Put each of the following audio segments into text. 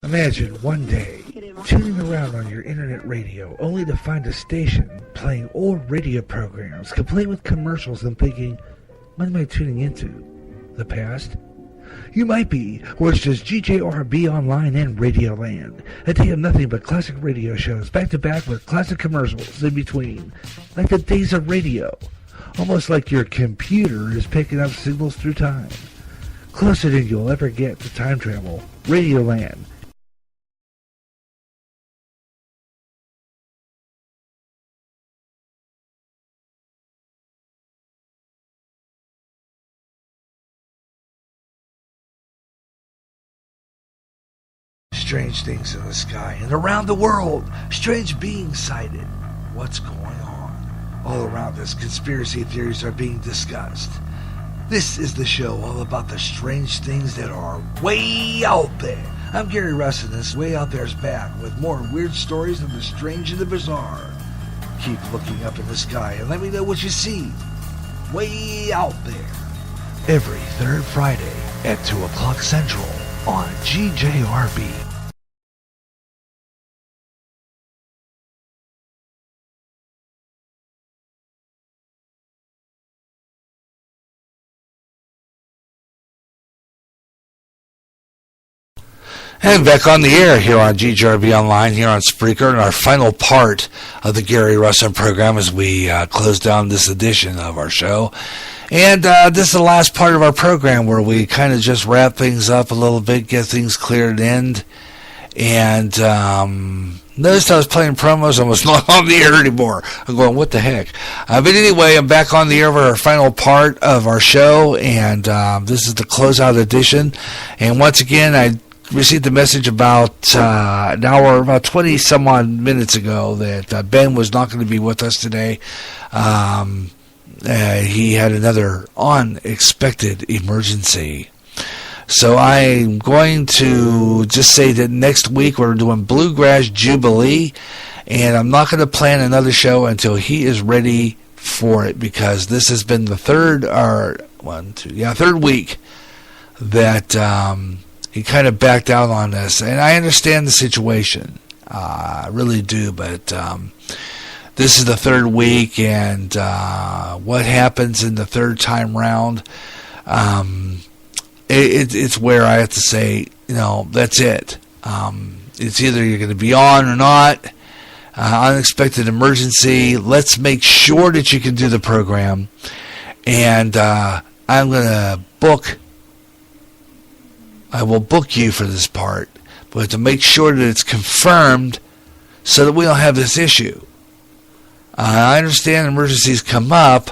Imagine one day tuning around on your internet radio only to find a station playing old radio programs complete with commercials and thinking, what am I tuning into? The past? You might be, or it's just GJRB Online and Radioland. A day of nothing but classic radio shows back to back with classic commercials in between. Like the days of radio. Almost like your computer is picking up signals through time. Closer than you'll ever get to time travel. Radioland. Strange things in the sky and around the world. Strange beings sighted. What's going on? All around us, conspiracy theories are being discussed. This is the show all about the strange things that are way out there. I'm Gary Russen. This Way Out There's back with more weird stories of the strange and the bizarre. Keep looking up in the sky and let me know what you see. Way out there. Every third Friday at 2 o'clock Central on GJRB. And back on the air here on GJRB Online, here on Spreaker, in our final part of the Gary Russen program as we close down this edition of our show. And this is the last part of our program where we kind of just wrap things up a little bit, get things cleared in. And noticed I was playing promos and was not on the air anymore. I'm going, what the heck? But anyway, I'm back on the air for our final part of our show, and this is the closeout edition. And once again, I received a message about an hour, about 20 some odd minutes ago that Ben was not going to be with us today. He had another unexpected emergency. So I'm going to just say that next week we're doing Bluegrass Jubilee, and I'm not going to plan another show until he is ready for it, because this has been the third week that he kind of backed out on this, and I understand the situation. I really do, but this is the third week, and what happens in the third time round, it's where I have to say, that's it. It's either you're going to be on or not. Unexpected emergency. Let's make sure that you can do the program, and I'm going to I will book you for this part, but to make sure that it's confirmed so that we don't have this issue. I understand emergencies come up,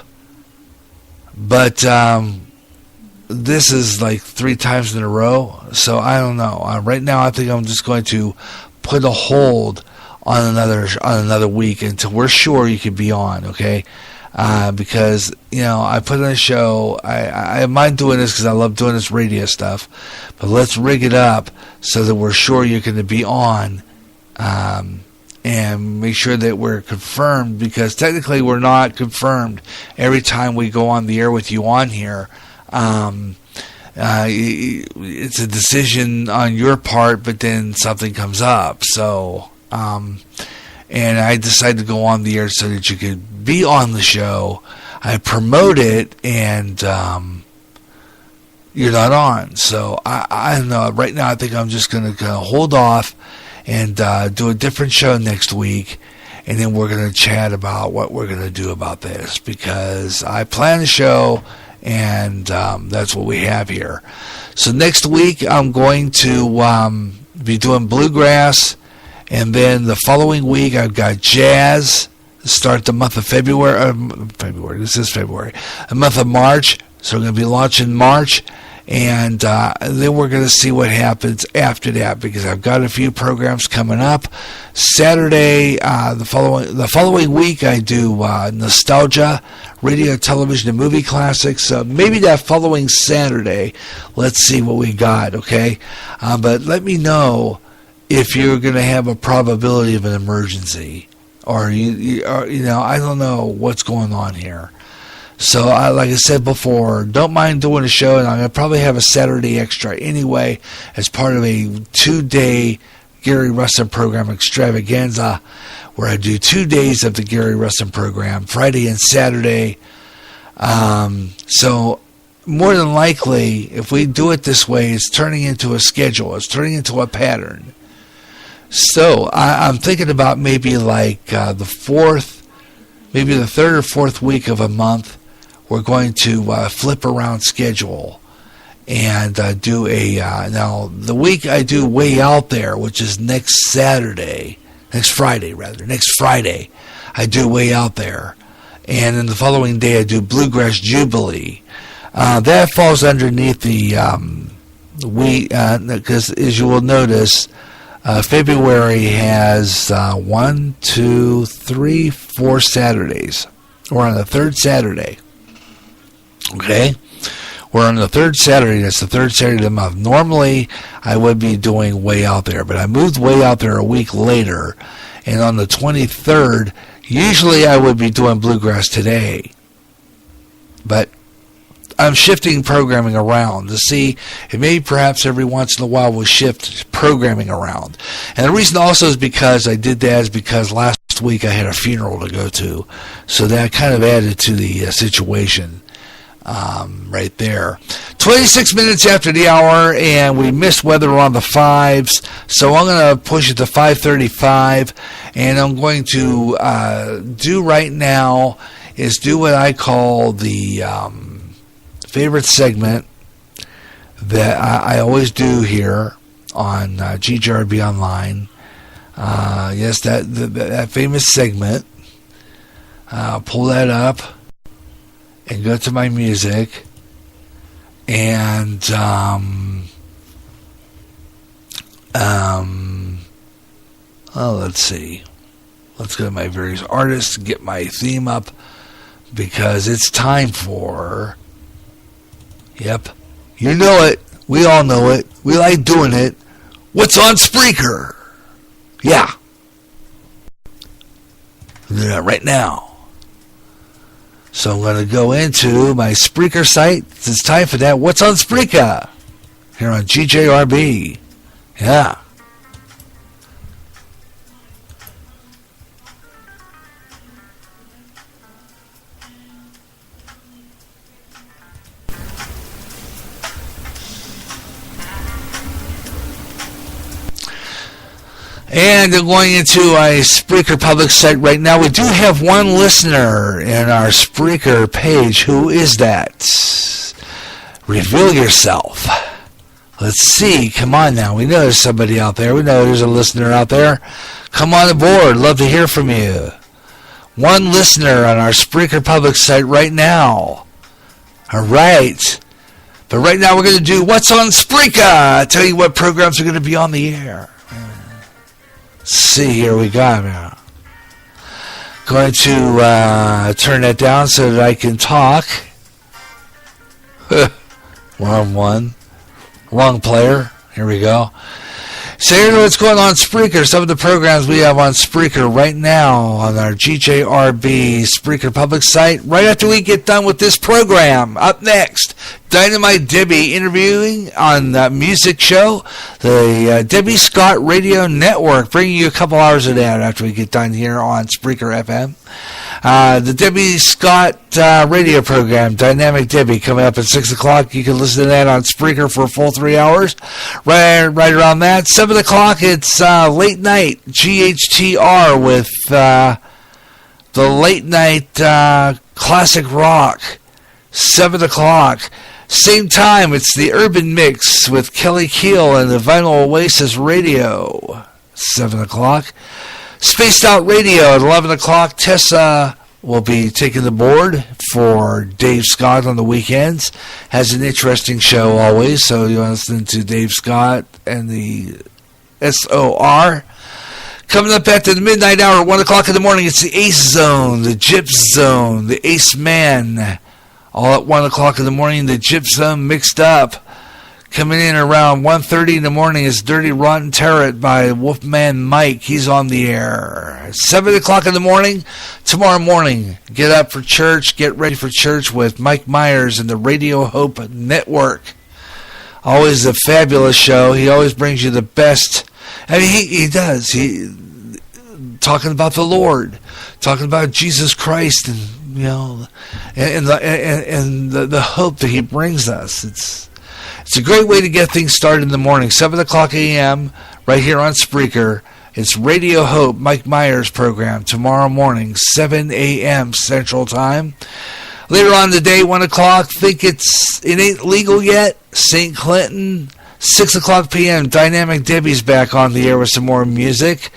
but this is like 3 times in a row, so I don't know. Right now, I think I'm just going to put a hold on another week until we're sure you can be on, okay? Because, I put on a show. I mind doing this because I love doing this radio stuff. But let's rig it up so that we're sure you're going to be on, and make sure that we're confirmed, because technically we're not confirmed every time we go on the air with you on here. It's a decision on your part, but then something comes up. So, and I decided to go on the air so that you could be on the show. I promote it, and you're not on. So I don't know. Right now, I think I'm just going to hold off and do a different show next week, and then we're going to chat about what we're going to do about this, because I plan a show, and that's what we have here. So next week, I'm going to be doing Bluegrass, and then the following week, I've got Jazz. Start the month of February. This is February. The month of March. So we're going to be launching March, and then we're going to see what happens after that, because I've got a few programs coming up. Saturday, the following week, I do Nostalgia, radio, television, and movie classics. So maybe that following Saturday, let's see what we got. Okay, but let me know if you're going to have a probability of an emergency, or I don't know what's going on here. So, like I said before, don't mind doing a show, and I'm going to probably have a Saturday extra anyway as part of a 2-day Gary Russen program extravaganza, where I do 2 days of the Gary Russen program, Friday and Saturday. So, more than likely, if we do it this way, it's turning into a schedule. It's turning into a pattern. So, I'm thinking about maybe like the third or fourth week of a month, we're going to flip around schedule and do a, now the week I do Way Out There, which is next Friday, I do Way Out There. And then the following day I do Bluegrass Jubilee. That falls underneath the, because as you will notice, February has 4 Saturdays. We're on the third Saturday. Okay? We're on the third Saturday. That's the third Saturday of the month. Normally, I would be doing Way Out There, but I moved Way Out There a week later. And on the 23rd, usually I would be doing Bluegrass Today. But I'm shifting programming around to see if maybe perhaps every once in a while we'll shift programming around. And the reason also is because I did that is because last week I had a funeral to go to. So that kind of added to the situation right there. 26 minutes after the hour, and we missed weather on the 5s. So I'm going to push it to 5:35. And I'm going to do right now is do what I call the favorite segment that I always do here on GJRB Online. Yes, that famous segment. Pull that up and go to my music, and let's see. Let's go to my various artists, get my theme up, because it's time for. Yep. You know it. We all know it. We like doing it. What's on Spreaker? Yeah. We'll do that right now. So I'm going to go into my Spreaker site. It's time for that. What's on Spreaker? Here on GJRB. Yeah. And going into a Spreaker public site right now. We do have one listener in our Spreaker page. Who is that? Reveal yourself. Let's see. Come on now. We know there's somebody out there. We know there's a listener out there. Come on aboard. Love to hear from you. One listener on our Spreaker public site right now. All right. But right now we're going to do What's on Spreaker. Tell you what programs are going to be on the air. See, here we go now. Going to turn that down so that I can talk. Wrong one. Wrong player. Here we go. So here's what's going on Spreaker. Some of the programs we have on Spreaker right now on our GJRB Spreaker public site. Right after we get done with this program, up next, Dynamite Debbie interviewing on the music show, the Debbie Scott Radio Network, bringing you a couple hours of that after we get done here on Spreaker FM. The Debbie Scott radio program, Dynamic Debbie, coming up at 6 o'clock. You can listen to that on Spreaker for a full 3 hours. Right around that. 7 o'clock, it's Late Night GHTR with the Late Night Classic Rock. 7 o'clock. Same time, it's the Urban Mix with Kelly Keel and the Vinyl Oasis Radio. 7 o'clock. Spaced Out Radio at 11 o'clock. Tessa will be taking the board for Dave Scott on the weekends. Has an interesting show always, so you want to listen to Dave Scott and the SOR. Coming up after the midnight hour at 1 o'clock in the morning, it's the Ace Zone, the Gyp Zone, the Ace Man. All at 1 o'clock in the morning, the Gyp Zone mixed up. Coming in around 1:30 in the morning is Dirty Rotten Tarot by Wolfman Mike. He's on the air. 7 o'clock in the morning, tomorrow morning, get up for church, get ready for church with Mike Myers and the Radio Hope Network. Always a fabulous show. He always brings you the best. I mean, he does. He talking about the Lord, talking about Jesus Christ, and you know, and the hope that He brings us. It's a great way to get things started in the morning. 7 o'clock a.m. right here on Spreaker. It's Radio Hope, Mike Myers program tomorrow morning, 7 a.m. Central Time. Later on today, 1 o'clock, it ain't legal yet. St. Clinton, 6 o'clock p.m. Dynamic Debbie's back on the air with some more music.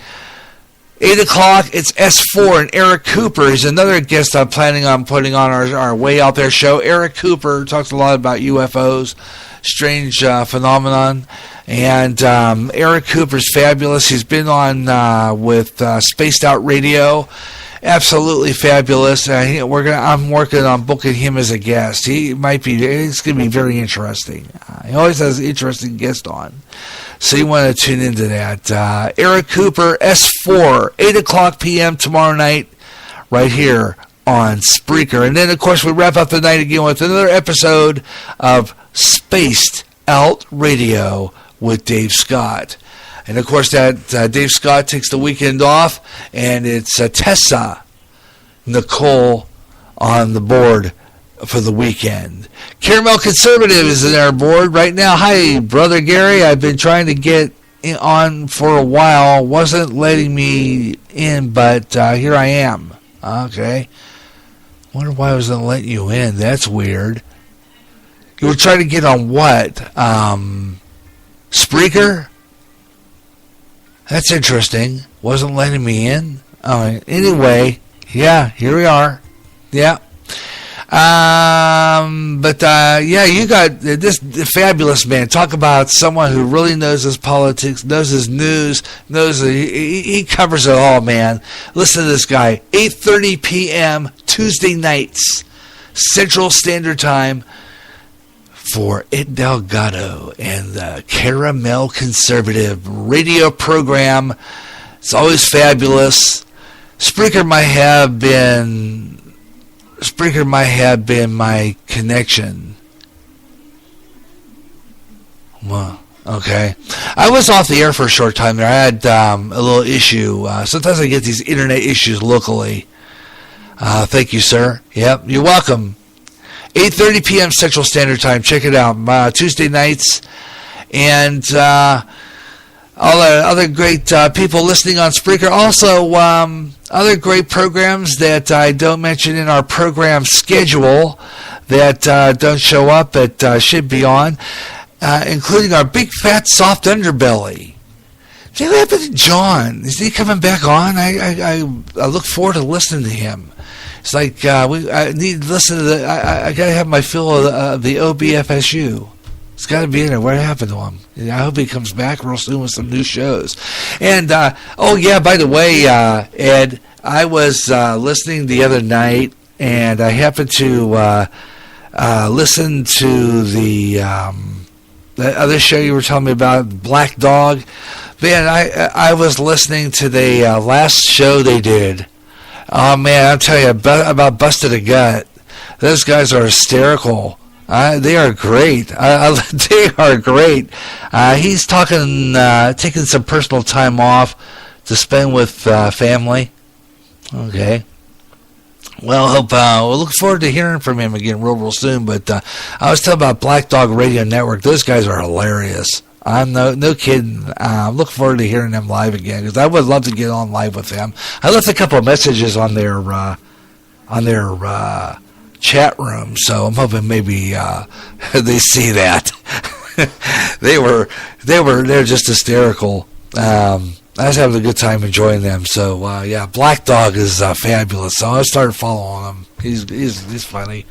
8 o'clock, it's S4 and Eric Cooper. He's another guest I'm planning on putting on our Way Out There show. Eric Cooper talks a lot about UFOs, strange phenomenon. And Eric Cooper's fabulous. He's been on with Spaced Out Radio. Absolutely fabulous. I'm working on booking him as a guest. It's going to be very interesting. He always has an interesting guest on. So you want to tune into that. Eric Cooper, S4, 8 o'clock p.m. tomorrow night, right here on Spreaker. And then, of course, we wrap up the night again with another episode of Spaced Out Radio with Dave Scott. And, of course, that Dave Scott takes the weekend off, and it's Tessa Nicole on the board for the weekend. Caramel Conservative is in our board right now. Hi, Brother Gary. I've been trying to get on for a while. Wasn't letting me in, but here I am. Okay. Wonder why I wasn't letting you in. That's weird. You were trying to get on what? Spreaker? That's interesting. Wasn't letting me in. All right. Anyway, yeah, here we are. Yeah. You got this fabulous man. Talk about someone who really knows his politics, knows his news, he covers it all, man. Listen to this guy. 8:30 p.m. Tuesday nights, Central Standard Time, for Ed Delgado and the Caramel Conservative radio program. It's always fabulous. Spreaker might have been my connection. Well, okay. I was off the air for a short time there. I had a little issue. Sometimes I get these internet issues locally. Thank you, sir. Yep, you're welcome. 8:30 p.m. Central Standard Time. Check it out. Tuesday nights. And all the other great people listening on Spreaker. Also, other great programs that I don't mention in our program schedule that don't show up but should be on, including our Big Fat Soft Underbelly. What happened to John? Is he coming back on? I look forward to listening to him. It's like I need to listen to I got to have my fill of the OBFSU. It's got to be in there. What happened to him? I hope he comes back real soon with some new shows. And, oh, yeah, by the way, Ed, I was listening the other night, and I happened to listen to the other show you were telling me about, Black Dog. Man, I was listening to the last show they did. Oh, man, I'll tell you about Busted a Gut. Those guys are hysterical. They are great. They are great. He's taking some personal time off to spend with family. Okay. Well, we'll look forward to hearing from him again real soon. But I was telling about Black Dog Radio Network. Those guys are hilarious. I'm no kidding. I'm looking forward to hearing them live again because I would love to get on live with them. I left a couple of messages on their chat room, so I'm hoping maybe they see that. They're just hysterical. I was having a good time enjoying them. So yeah, Black Dog is fabulous. So I started following him. He's funny,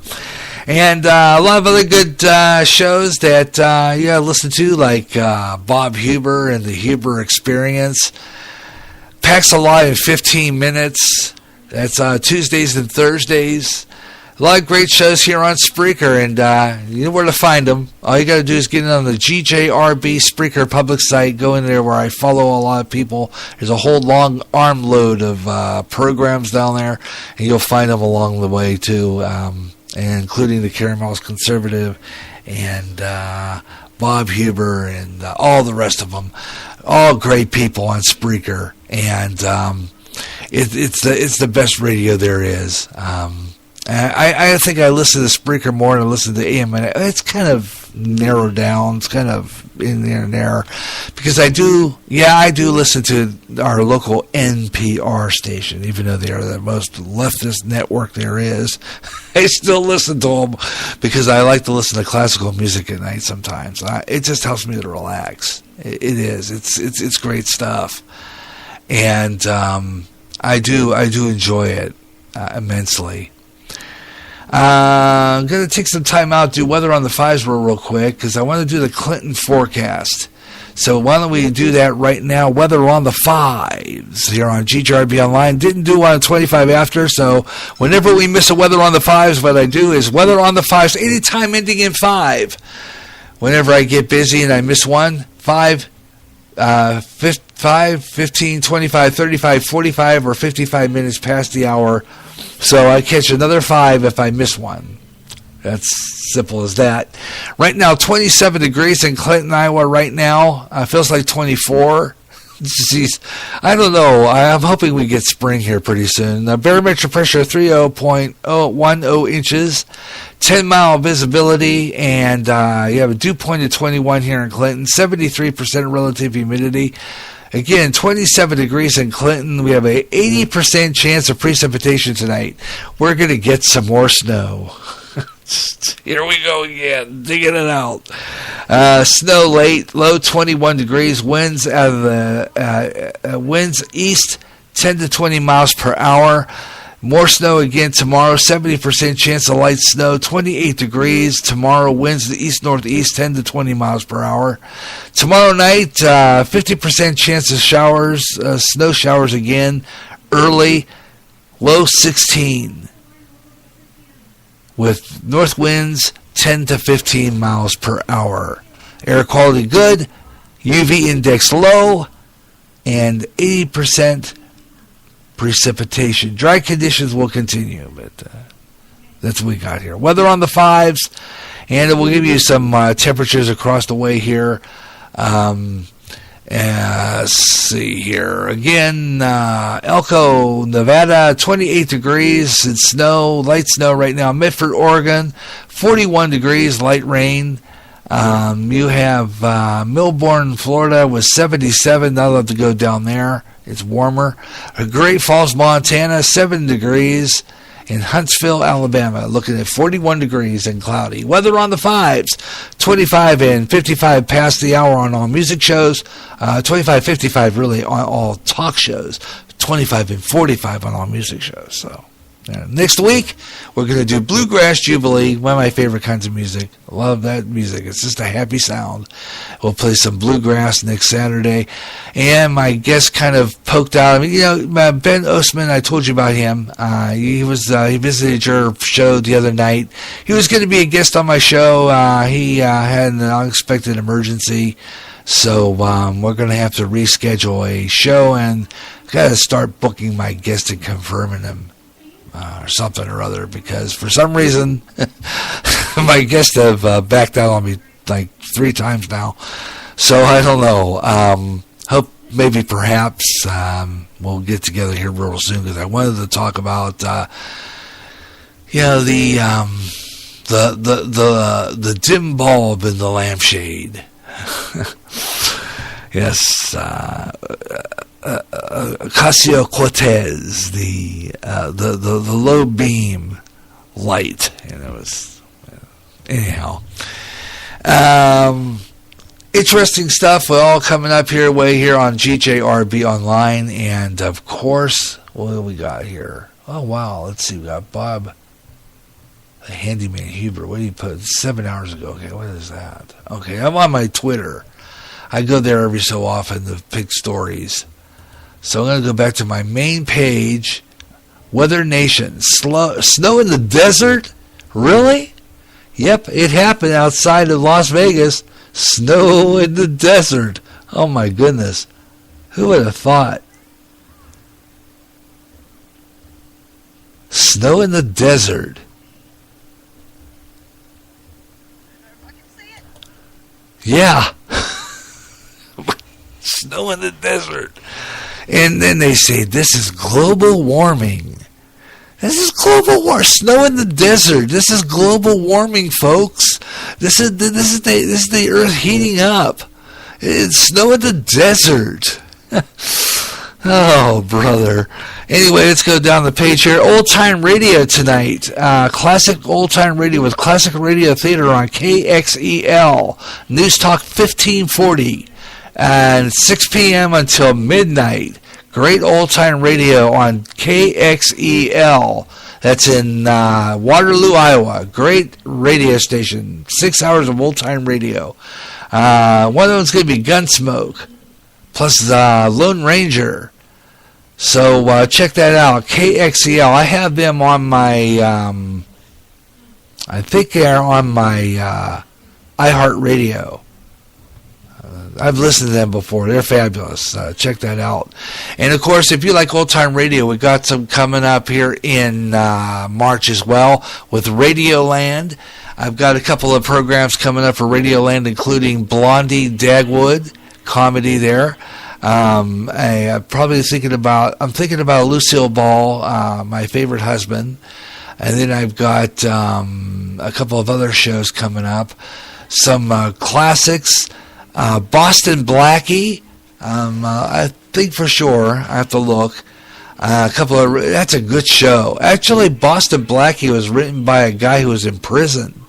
and a lot of other good shows that listen to, like Bob Huber and the Huber Experience. Packs a lot in 15 minutes. That's Tuesdays and Thursdays. A lot of great shows here on Spreaker, and you know where to find them. All you got to do is get in on the GJRB Spreaker public site. Go in there where I follow a lot of people. There's a whole long armload of programs down there, and you'll find them along the way too, and including the Caramel's Conservative and Bob Huber and all the rest of them. All great people on Spreaker, and it's the best radio there is. I think I listen to Spreaker more than I listen to AM, and it's kind of narrowed down. It's kind of in there because I do listen to our local NPR station, even though they are the most leftist network there is. I still listen to them because I like to listen to classical music at night sometimes. It just helps me to relax. It is. It's great stuff, and I do enjoy it immensely. I'm going to take some time out, do weather on the 5s real quick, because I want to do the Clinton forecast. So why don't we do that right now? Weather on the 5s here on GJRB Online. Didn't do one on 25 after, so whenever we miss a weather on the 5s, what I do is weather on the 5s, anytime ending in 5. Whenever I get busy and I miss one, 5, 15, 25, 35, 45, or 55 minutes past the hour. So I catch another 5 if I miss one. That's simple as that. Right now, 27 degrees in Clinton, Iowa right now. Feels like 24. Jeez, I don't know. I'm hoping we get spring here pretty soon. Barometric pressure 30.10 inches. 10-mile visibility, and you have a dew point of 21 here in Clinton. 73% relative humidity. Again, 27 degrees in Clinton. We have a 80% chance of precipitation tonight. We're going to get some more snow. Here we go again, digging it out. Snow late, low 21 degrees. Winds out of the winds east 10 to 20 miles per hour. More snow again tomorrow, 70% chance of light snow, 28 degrees. Tomorrow, winds the east-northeast, 10 to 20 miles per hour. Tomorrow night, 50% chance of showers, snow showers again, early, low 16. With north winds, 10 to 15 miles per hour. Air quality good, UV index low, and 80% precipitation. Dry conditions will continue, but that's what we got here. Weather on the 5s, and it will give you some temperatures across the way here. Let's see here. Again, Elko, Nevada, 28 degrees. It's snow, light snow right now. Medford, Oregon, 41 degrees, light rain. You have Millbourne, Florida, with 77. Not allowed to go down there. It's warmer. Great Falls, Montana, 7 degrees. In Huntsville, Alabama, looking at 41 degrees and cloudy. Weather on the 5s, 25 and 55 past the hour on all music shows. 25, 55 really on all talk shows. 25 and 45 on all music shows. So next week, we're going to do Bluegrass Jubilee, one of my favorite kinds of music. I love that music. It's just a happy sound. We'll play some bluegrass next Saturday. And my guest kind of poked out. I mean, you know, Ben Osman, I told you about him. He visited your show the other night. He was going to be a guest on my show. He had an unexpected emergency. So we're going to have to reschedule a show and got to start booking my guest and confirming him. Or something or other, because for some reason my guests have backed out on me like 3 times now. So I don't know. Hope maybe perhaps we'll get together here real soon, because I wanted to talk about the dim bulb in the lampshade. Yes, Ocasio-Cortez, the low beam light, and it was anyhow. Interesting stuff all coming up here way here on GJRB Online, and of course, what do we got here? Oh wow, let's see, we got Bob, the handyman Huber. What did he put 7 hours ago? Okay, what is that? Okay, I'm on my Twitter. I go there every so often to pick stories. So I'm going to go back to my main page. Weather Nation. Snow in the desert? Really? Yep, it happened outside of Las Vegas. Snow in the desert. Oh my goodness. Who would have thought? Snow in the desert. Yeah. Snow in the desert. And then they say, this is global warming. This is global warming. Snow in the desert. This is global warming, folks. This is the Earth heating up. It's snow in the desert. Oh, brother. Anyway, let's go down the page here. Old Time Radio tonight. Classic Old Time Radio with Classic Radio Theater on KXEL. News Talk 1540. And 6 p.m. until midnight. Great Old Time Radio on KXEL. That's in Waterloo, Iowa. Great radio station. 6 hours of old time radio. One of them's going to be Gunsmoke. Plus Lone Ranger. So check that out. KXEL. I have them on my, I think they're on my iHeartRadio. I've listened to them before. They're fabulous. Check that out. And, of course, if you like old-time radio, we've got some coming up here in March as well with Radioland. I've got a couple of programs coming up for Radioland, including Blondie Dagwood, comedy there. I'm thinking about Lucille Ball, My Favorite Husband. And then I've got a couple of other shows coming up. Some classics. Boston Blackie, I think for sure. I have to look. That's a good show. Actually, Boston Blackie was written by a guy who was in prison.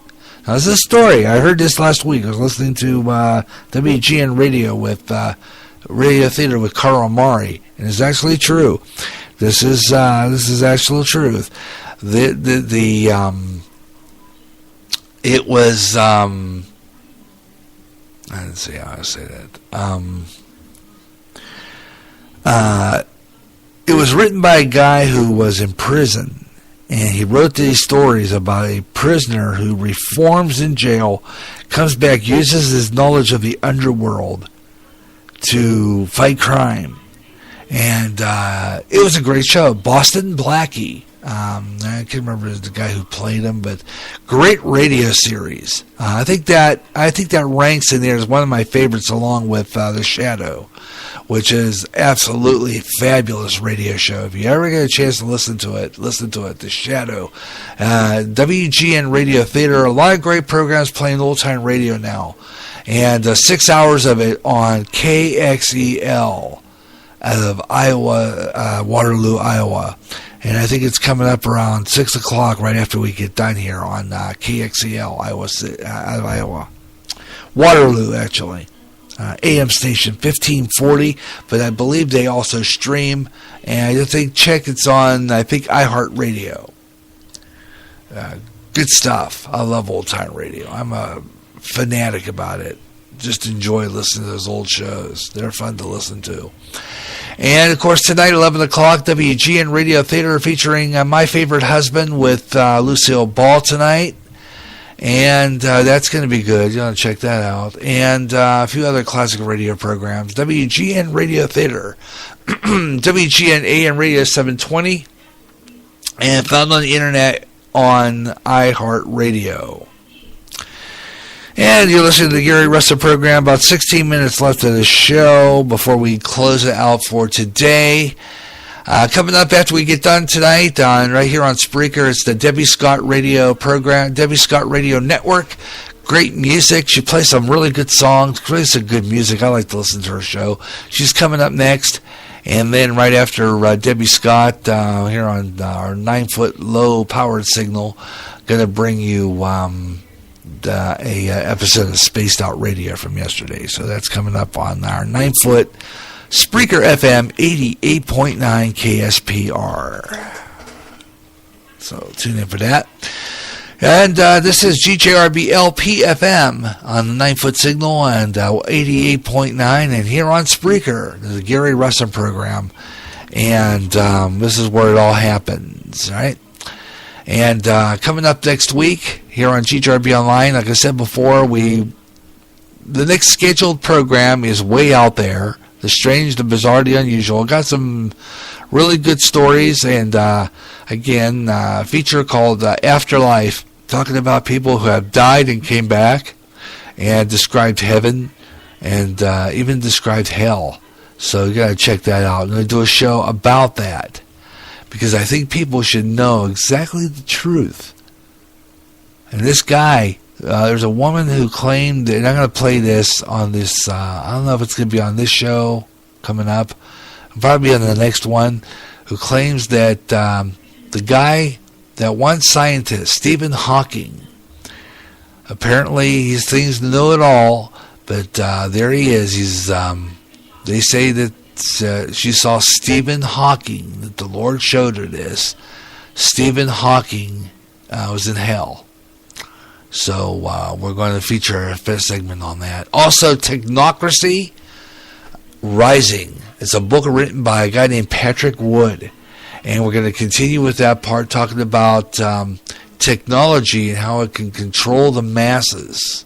Now, this is a story. I heard this last week. I was listening to WGN Radio with Radio Theater with Carl Amari, and it's actually true. This is actual truth. It was. I didn't see how I say that. It was written by a guy who was in prison, and he wrote these stories about a prisoner who reforms in jail, comes back, uses his knowledge of the underworld to fight crime. And it was a great show. Boston Blackie. I can't remember the guy who played him, but great radio series. I think that ranks in there as one of my favorites, along with The Shadow, which is absolutely fabulous radio show. If you ever get a chance to listen to it. The Shadow, WGN Radio Theater. A lot of great programs playing old time radio now, and 6 hours of it on KXEL out of Iowa, Waterloo, Iowa. And I think it's coming up around 6 o'clock right after we get done here on KXEL, out of Iowa. Waterloo, actually. AM station 1540, but I believe they also stream. And I think it's on, iHeartRadio. Good stuff. I love old time radio. I'm a fanatic about it. Just enjoy listening to those old shows. They're fun to listen to. And, of course, tonight, 11 o'clock, WGN Radio Theater featuring My Favorite Husband with Lucille Ball tonight. And that's going to be good. You want to check that out. And a few other classic radio programs. WGN Radio Theater. WGN AM Radio 720. And found on the internet on iHeartRadio. And you're listening to the Gary Russen program. About 16 minutes left of the show before we close it out for today. Coming up after we get done tonight, right here on Spreaker, it's the Debbie Scott Radio program, Debbie Scott Radio Network. Great music. She plays some really good songs, plays some good music. I like to listen to her show. She's coming up next. And then right after Debbie Scott, here on our 9-foot low-powered signal, going to bring you a episode of Spaced Out Radio from yesterday. So that's coming up on our 9-foot Spreaker FM 88.9 KSPR. So tune in for that. And this is GJRB LP-FM on the 9-foot signal and 88.9. And here on Spreaker, the Gary Russen program. And this is where it all happens, right? And coming up next week here on GJRB Online, like I said before, the next scheduled program is Way Out There, The Strange, the Bizarre, the Unusual. Got some really good stories, and again, a feature called Afterlife, talking about people who have died and came back, and described heaven, and even described hell. So you got to check that out. I'm going to do a show about that, because I think people should know exactly the truth. And this guy, there's a woman who claimed, and I'm going to play this on this, I don't know if it's going to be on this show coming up, probably on the next one, who claims that the guy, that one scientist, Stephen Hawking, apparently he thinks to know it all, but there he is. He's, they say that she saw Stephen Hawking, that the Lord showed her this. Stephen Hawking was in hell. So we're going to feature a first segment on that. Also, Technocracy Rising. It's a book written by a guy named Patrick Wood. And we're going to continue with that part, talking about technology and how it can control the masses,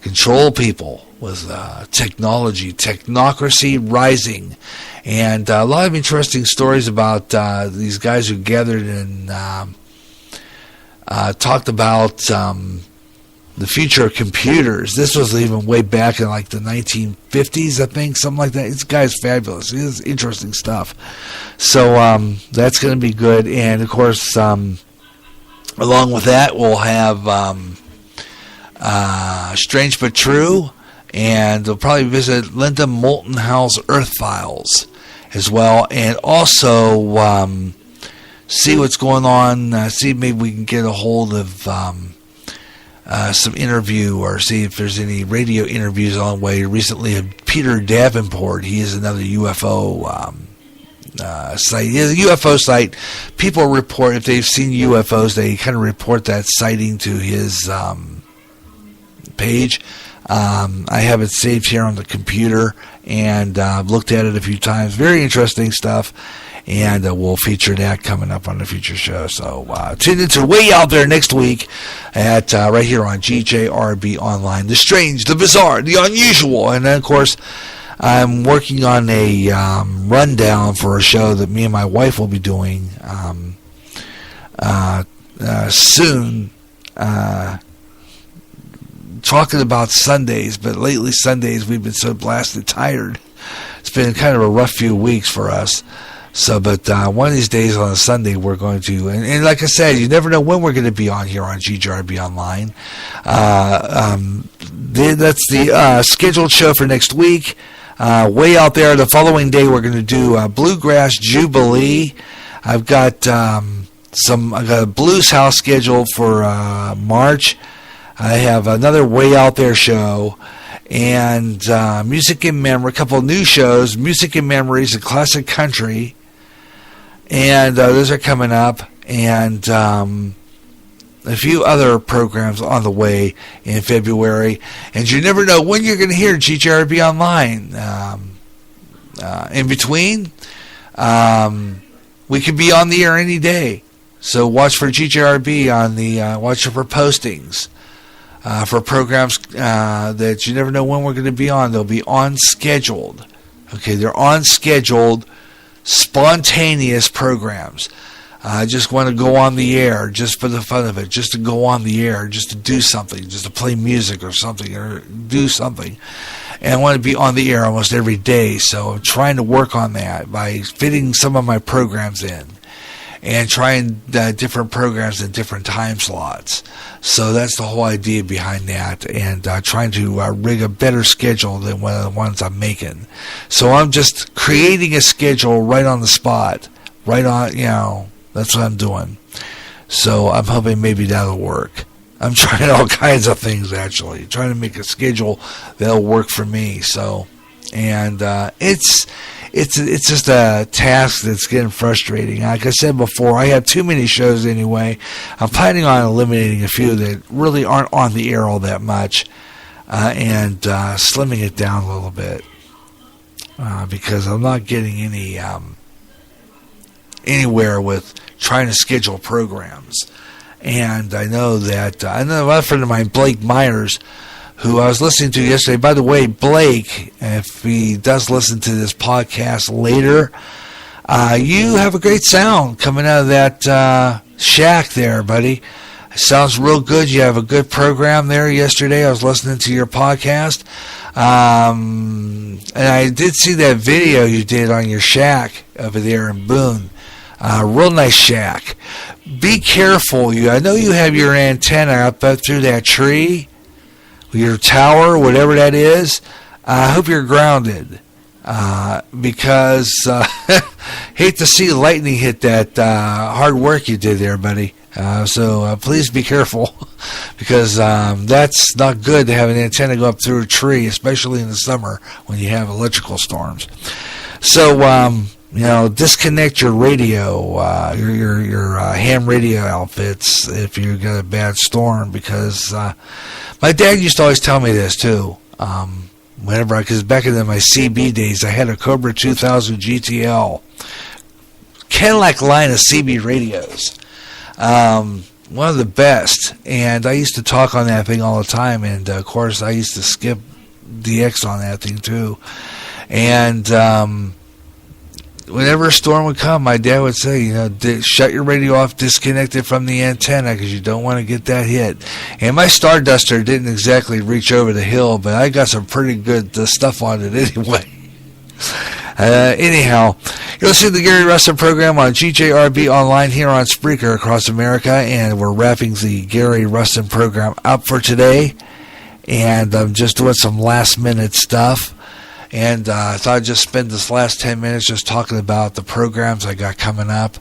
control people with technology. Technocracy Rising. And a lot of interesting stories about these guys who gathered and talked about the future of computers. This was even way back in like the 1950s, I think, something like that. This guy's fabulous. It is interesting stuff. So that's going to be good. And, of course, along with that, we'll have Strange But True, and we'll probably visit Linda Moulton Howe's Earth Files as well, and also see what's going on, see maybe we can get a hold of some interview, or see if there's any radio interviews on the way. Recently, Peter Davenport, he is another UFO site. He has a UFO site. People report, if they've seen UFOs, they kind of report that sighting to his page. I have it saved here on the computer, and I've looked at it a few times. Very interesting stuff, and we'll feature that coming up on the future show. So tune into Way Out There next week at right here on GJRB Online. The strange, the bizarre, the unusual, and then, of course, I'm working on a rundown for a show that me and my wife will be doing soon. Talking about Sundays, but lately Sundays we've been so blasted tired. It's been kind of a rough few weeks for us. So, but one of these days on a Sunday we're going to, and like I said, you never know when we're going to be on here on GJRB Online. That's the scheduled show for next week. Way Out There, the following day we're going to do Bluegrass Jubilee. I've got I got a blues house scheduled for March. I have another Way Out There show, and Music in Memory, a couple of new shows, Music in Memories and Classic Country, and those are coming up, and a few other programs on the way in February, and you never know when you're going to hear GJRB Online. In between, we could be on the air any day, so watch for GJRB on the, watch for postings. For programs that you never know when we're going to be on. They'll be on scheduled. Okay, they're on scheduled, spontaneous programs. I just want to go on the air just for the fun of it, just to go on the air, just to do something, just to play music or something, or do something. And I want to be on the air almost every day, so I'm trying to work on that by fitting some of my programs in, and trying different programs in different time slots. So that's the whole idea behind that, and trying to rig a better schedule than one of the ones I'm making. So I'm just creating a schedule right on the spot, right on, that's what I'm doing. So I'm hoping maybe that'll work. I'm trying all kinds of things, actually, trying to make a schedule that'll work for me. So, and it's just a task that's getting frustrating. Like I said before, I have too many shows anyway. I'm planning on eliminating a few that really aren't on the air all that much, and slimming it down a little bit, because I'm not getting anywhere with trying to schedule programs. And I know a friend of mine, Blake Myers, who I was listening to yesterday. By the way, Blake, if he does listen to this podcast later, you have a great sound coming out of that shack there, buddy. It sounds real good. You have a good program there yesterday. I was listening to your podcast. And I did see that video you did on your shack over there in Boone. Real nice shack. Be careful. I know you have your antenna up through that tree, your tower, whatever that is. I hope you're grounded, because hate to see lightning hit that hard work you did there, buddy. So please be careful, because that's not good to have an antenna go up through a tree, especially in the summer when you have electrical storms. So disconnect your radio, your ham radio outfits if you get a bad storm, because my dad used to always tell me this too. Because back in my CB days, I had a Cobra 2000 GTL, Cadillac line of CB radios. One of the best, and I used to talk on that thing all the time, and of course I used to skip DX on that thing too. And whenever a storm would come, my dad would say, shut your radio off, disconnect it from the antenna, because you don't want to get that hit. And my Starduster didn't exactly reach over the hill, but I got some pretty good stuff on it anyway. Anyhow, you're listening to the Gary Russen program on GJRB Online here on Spreaker across America, and we're wrapping the Gary Russen program up for today. And I'm just doing some last-minute stuff. And I thought I'd just spend this last 10 minutes just talking about the programs I got coming up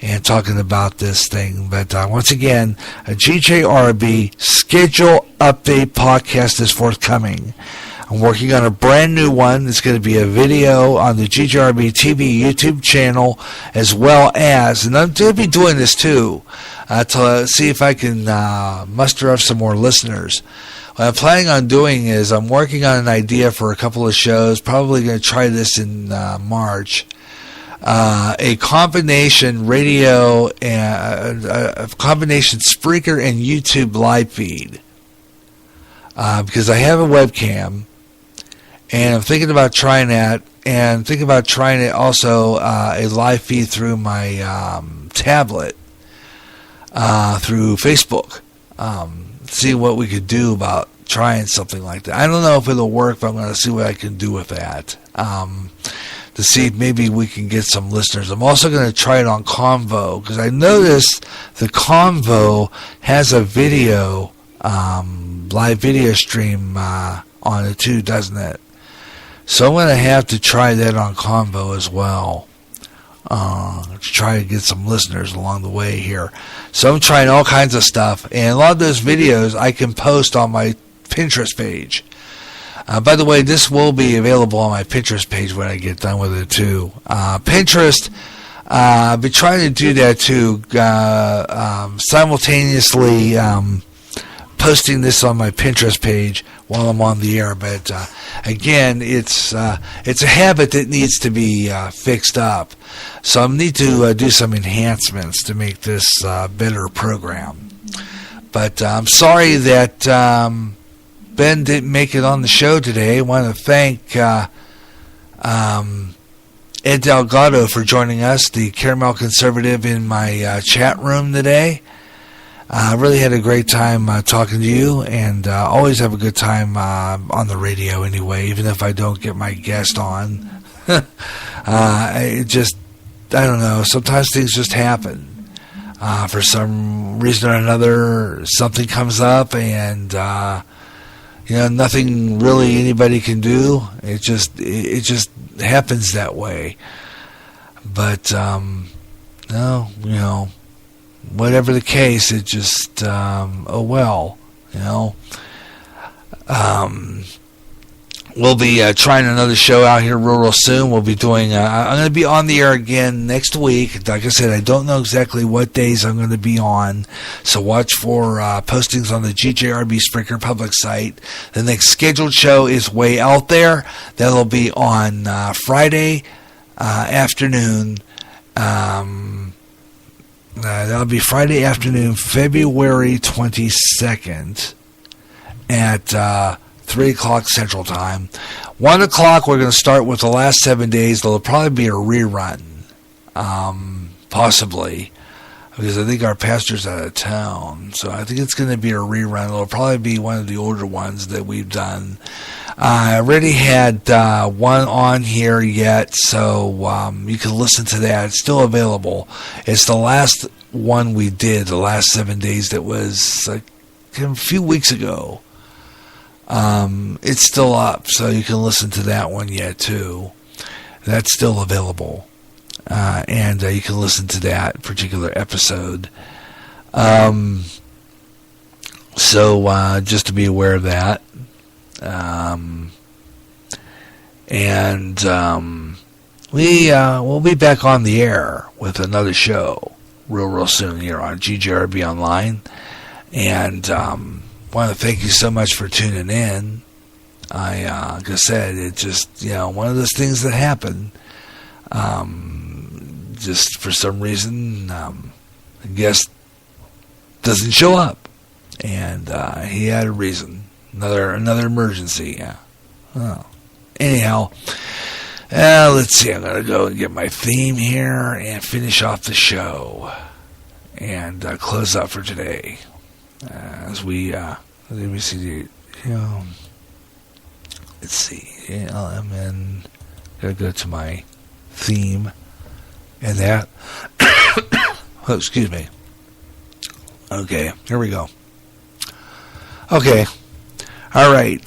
and talking about this thing. But once again, a GJRB schedule update podcast is forthcoming. I'm working on a brand new one. It's going to be a video on the GJRB TV YouTube channel, as well as, and I'm going to be doing this too, to see if I can muster up some more listeners. What I'm planning on doing is I'm working on an idea for a couple of shows, probably going to try this in March, a combination radio, and a combination Spreaker and YouTube live feed, because I have a webcam, and I'm thinking about trying that, and thinking about trying it also a live feed through my tablet, through Facebook. See what we could do about trying something like that. I don't know if it'll work, but I'm going to see what I can do with that, to see if maybe we can get some listeners. I'm also going to try it on Convo, because I noticed the Convo has a video, live video stream on it too, doesn't it? So I'm going to have to try that on Convo as well, to try to get some listeners along the way here. So I'm trying all kinds of stuff, and a lot of those videos I can post on my Pinterest page. By the way, this will be available on my Pinterest page when I get done with it too. Pinterest, I've been trying to do that too, simultaneously posting this on my Pinterest page while I'm on the air. But again, it's a habit that needs to be fixed up. So I need to do some enhancements to make this better program. But I'm sorry that Ben didn't make it on the show today. I want to thank Ed Delgado for joining us, the Caramel Conservative, in my chat room today. I really had a great time talking to you, and always have a good time on the radio anyway, even if I don't get my guest on. I don't know, sometimes things just happen. For some reason or another, something comes up, and nothing really anybody can do. It just happens that way. But whatever the case, it just we'll be trying another show out here real soon. We'll be doing I'm going to be on the air again next week. Like I said, I don't know exactly what days I'm going to be on, so watch for postings on the GJRB Spreaker public site. The next scheduled show is way out there. That'll be on Friday afternoon, That'll be Friday afternoon, February 22nd at 3 o'clock Central Time. 1 o'clock, we're going to start with the last 7 days. There'll probably be a rerun, possibly, because I think our pastor's out of town. So I think it's going to be a rerun. It'll probably be one of the older ones that we've done. I already had one on here yet, so you can listen to that. It's still available. It's the last one we did, the last 7 days that was a few weeks ago. It's still up, so you can listen to that one yet, too. That's still available. And you can listen to that particular episode. So just to be aware of that. We'll be back on the air with another show real soon here on GJRB Online. And want to thank you so much for tuning in. Like I said, it's just, one of those things that happen. Just for some reason, I guess doesn't show up. And he had a reason. Another emergency, yeah. Oh. Anyhow, let's see. I'm going to go and get my theme here and finish off the show and close out for today. As we, let me see. Let's see. I'm in. Gotta go to my theme and that. Oh, excuse me. Okay, here we go. Okay. All right.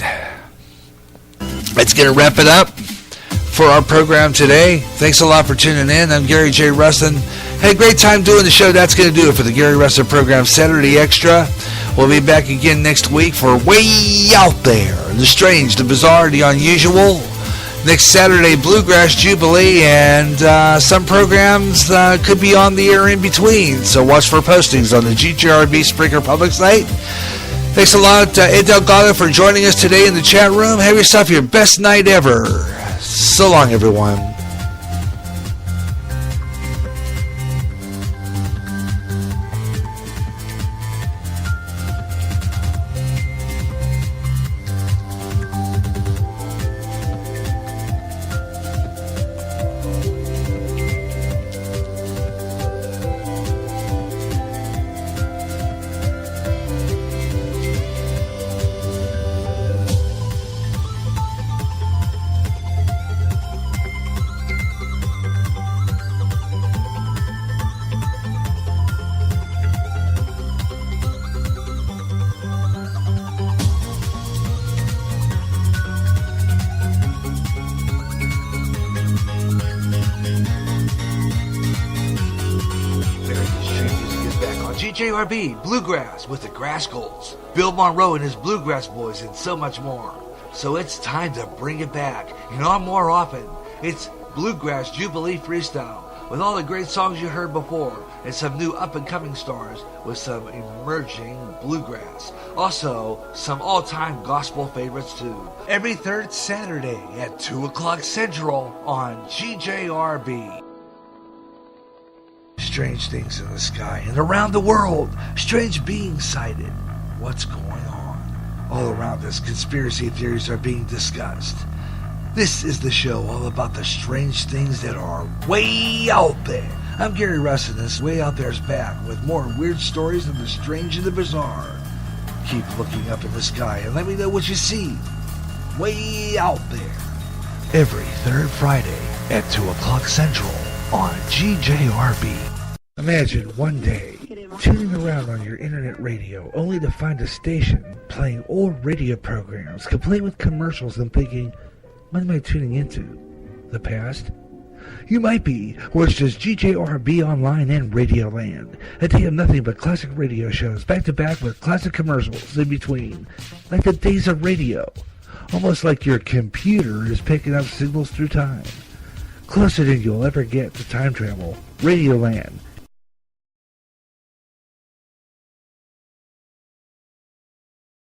Let's get a wrap it up for our program today. Thanks a lot for tuning in. I'm Gary J. Russen. Had a great time doing the show. That's going to do it for the Gary Russen program, Saturday Extra. We'll be back again next week for Way Out There, the strange, the bizarre, the unusual. Next Saturday, Bluegrass Jubilee, and some programs could be on the air in between. So watch for postings on the GJRB Springer Public site. Thanks a lot, Ed Delgado, for joining us today in the chat room. Have yourself your best night ever. So long, everyone. GJRB Bluegrass with the Grassgolds, Bill Monroe and his Bluegrass Boys, and so much more. So it's time to bring it back, and on more often. It's Bluegrass Jubilee Freestyle, with all the great songs you heard before, and some new up-and-coming stars with some emerging bluegrass. Also, some all-time gospel favorites too. Every third Saturday at 2 o'clock Central on GJRB. Strange things in the sky and around the world. Strange beings sighted. What's going on? All around us, conspiracy theories are being discussed. This is the show all about the strange things that are way out there. I'm Gary Russen, and this Way Out There's back with more weird stories of the strange and the bizarre. Keep looking up in the sky and let me know what you see. Way out there. Every third Friday at 2 o'clock Central on GJRB. Imagine one day tuning around on your internet radio only to find a station playing old radio programs complete with commercials and thinking, what am I tuning into? The past? You might be, or it's just GJRB Online and Radio Land. A day of nothing but classic radio shows back to back with classic commercials in between. Like the days of radio. Almost like your computer is picking up signals through time. Closer than you'll ever get to time travel. Radio Land.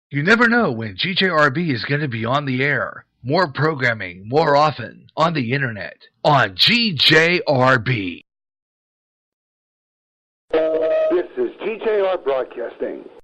You never know when GJRB is going to be on the air. More programming, more often, on the internet, on GJRB. KKR Broadcasting.